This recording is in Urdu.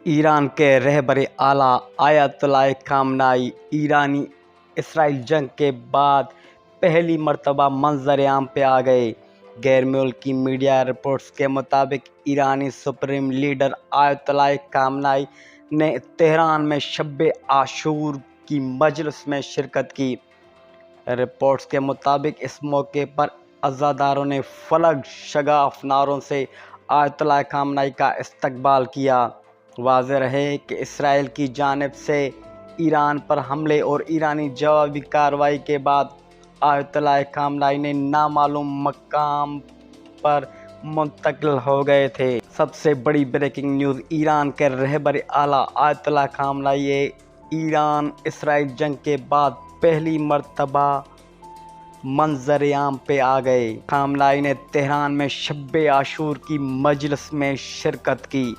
ایران کے رہبر اعلیٰ آیت اللہ خامنائی ایرانی اسرائیل جنگ کے بعد پہلی مرتبہ منظر عام پہ آ گئے۔ غیر ملکی میڈیا رپورٹس کے مطابق ایرانی سپریم لیڈر آیت اللہ خامنائی نے تہران میں شب عاشور کی مجلس میں شرکت کی۔ رپورٹس کے مطابق اس موقع پر عزاداروں نے فلک شگاف نعروں سے آیت اللہ خامنائی کا استقبال کیا۔ واضح رہے کہ اسرائیل کی جانب سے ایران پر حملے اور ایرانی جوابی کارروائی کے بعد آیت اللہ خامنائی نے نامعلوم مقام پر منتقل ہو گئے تھے۔ سب سے بڑی بریکنگ نیوز، ایران کے رہبر اعلیٰ آیت اللہ خامنائی ایران اسرائیل جنگ کے بعد پہلی مرتبہ منظر عام پہ آ گئے۔ خامنائی نے تہران میں شب عاشور کی مجلس میں شرکت کی۔